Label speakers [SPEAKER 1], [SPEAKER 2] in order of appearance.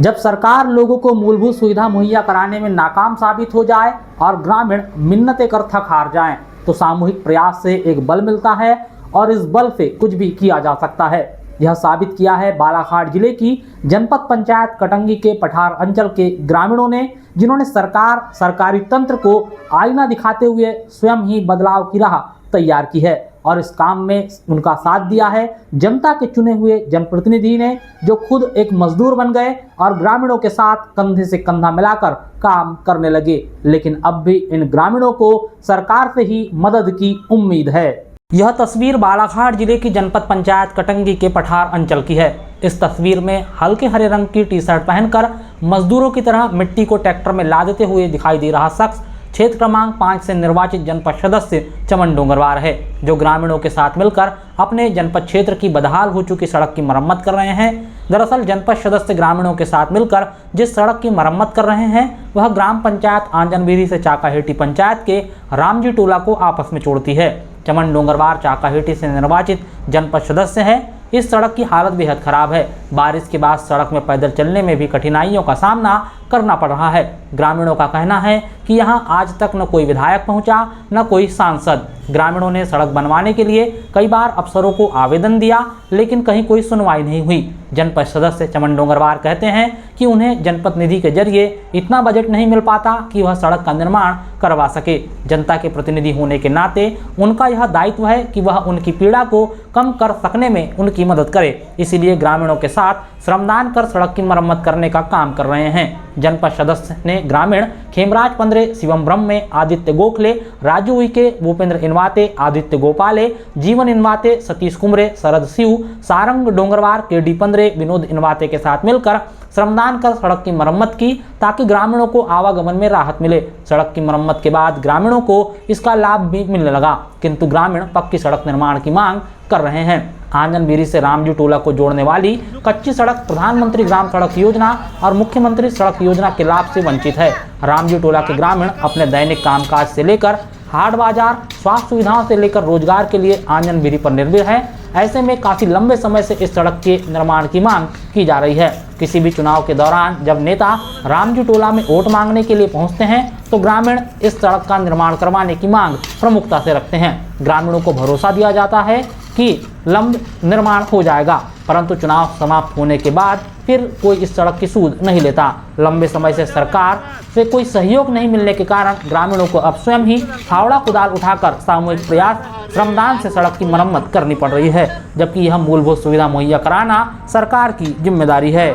[SPEAKER 1] जब सरकार लोगों को मूलभूत सुविधा मुहैया कराने में नाकाम साबित हो जाए और ग्रामीण मिन्नतें कर थक हार जाएं, तो सामूहिक प्रयास से एक बल मिलता है और इस बल से कुछ भी किया जा सकता है। यह साबित किया है बालाघाट जिले की जनपद पंचायत कटंगी के पठार अंचल के ग्रामीणों ने, जिन्होंने सरकारी तंत्र को आईना दिखाते हुए स्वयं ही बदलाव की राह तैयार की है और इस काम में उनका साथ दिया है जनता के चुने हुए जनप्रतिनिधि ने, जो खुद एक मजदूर बन गए और ग्रामीणों के साथ कंधे से कंधा मिलाकर काम करने लगे। लेकिन अब भी इन ग्रामीणों को सरकार से ही मदद की उम्मीद है। यह तस्वीर बालाघाट जिले की जनपद पंचायत कटंगी के पठार अंचल की है। इस तस्वीर में हल्के हरे रंग की टी शर्ट पहनकर मजदूरों की तरह मिट्टी को ट्रैक्टर में लादते हुए दिखाई दे रहा शख्स क्षेत्र क्रमांक 5 से निर्वाचित जनपद सदस्य चमन डोंगरवार है, जो ग्रामीणों के साथ मिलकर अपने जनपद क्षेत्र की बदहाल हो चुकी सड़क की मरम्मत कर रहे हैं। दरअसल जनपद सदस्य ग्रामीणों के साथ मिलकर जिस सड़क की मरम्मत कर रहे हैं वह ग्राम पंचायत आंजनबीरी से चाकाहेटी पंचायत के रामजी टोला को आपस में जोड़ती है। चमन डोंगरवार चाकाहेटी से निर्वाचित जनपद सदस्य है। इस सड़क की हालत बेहद खराब है। बारिश के बाद सड़क में पैदल चलने में भी कठिनाइयों का सामना करना पड़ रहा है। ग्रामीणों का कहना है कि यहां आज तक न कोई विधायक पहुंचा न कोई सांसद। ग्रामीणों ने सड़क बनवाने के लिए कई बार अफसरों को आवेदन दिया, लेकिन कहीं कोई सुनवाई नहीं हुई। जनपद सदस्य चमन डोंगरवार कहते हैं कि उन्हें जनपद निधि के जरिए इतना बजट नहीं मिल पाता कि वह सड़क का निर्माण करवा सके। जनता के प्रतिनिधि होने के नाते उनका यह दायित्व है कि वह उनकी पीड़ा को कम कर सकने में उनकी मदद करे। इसीलिए ग्रामीणों के साथ श्रमदान कर सड़क की मरम्मत करने का काम कर रहे हैं। जनपद सदस्य ने ग्रामीण खेमराज पंद्रे, शिवम ब्रह्मे, आदित्य गोखले, राजू उइके, भूपेंद्र इनवाते, आदित्य गोपाले, जीवन इनवाते, सतीश कुमरे, शरद शिव, सारंग डोंगरवार, केडी पंद्रे, विनोद इनवाते के साथ मिलकर श्रमदान कर सड़क की मरम्मत की, ताकि ग्रामीणों को आवागमन में राहत मिले। सड़क की मरम्मत के बाद ग्रामीणों को इसका लाभ भी मिलने लगा, किंतु ग्रामीण पक्की सड़क निर्माण की मांग कर रहे हैं। आंजनबीरी से रामजी टोला को जोड़ने वाली कच्ची सड़क प्रधानमंत्री ग्राम सड़क योजना और मुख्यमंत्री सड़क योजना के लाभ से वंचित है। रामजी टोला के ग्रामीण अपने दैनिक कामकाज से लेकर हाट बाजार, स्वास्थ्य सुविधाओं से लेकर रोजगार के लिए आंजनबीरी पर निर्भर है। ऐसे में काफी लंबे समय से इस सड़क के निर्माण की मांग की जा रही है। किसी भी चुनाव के दौरान जब नेता रामजी टोला में वोट मांगने के लिए पहुंचते हैं तो ग्रामीण इस सड़क का निर्माण करवाने की मांग प्रमुखता से रखते हैं। ग्रामीणों को भरोसा दिया जाता है कि लंब निर्माण हो जाएगा, परंतु चुनाव समाप्त होने के बाद फिर कोई इस सड़क की सूद नहीं लेता। लंबे समय से सरकार से कोई सहयोग नहीं मिलने के कारण ग्रामीणों को अब स्वयं ही फावड़ा कुदाल उठाकर सामूहिक प्रयास श्रमदान से सड़क की मरम्मत करनी पड़ रही है, जबकि यह मूलभूत सुविधा मुहैया कराना सरकार की जिम्मेदारी है।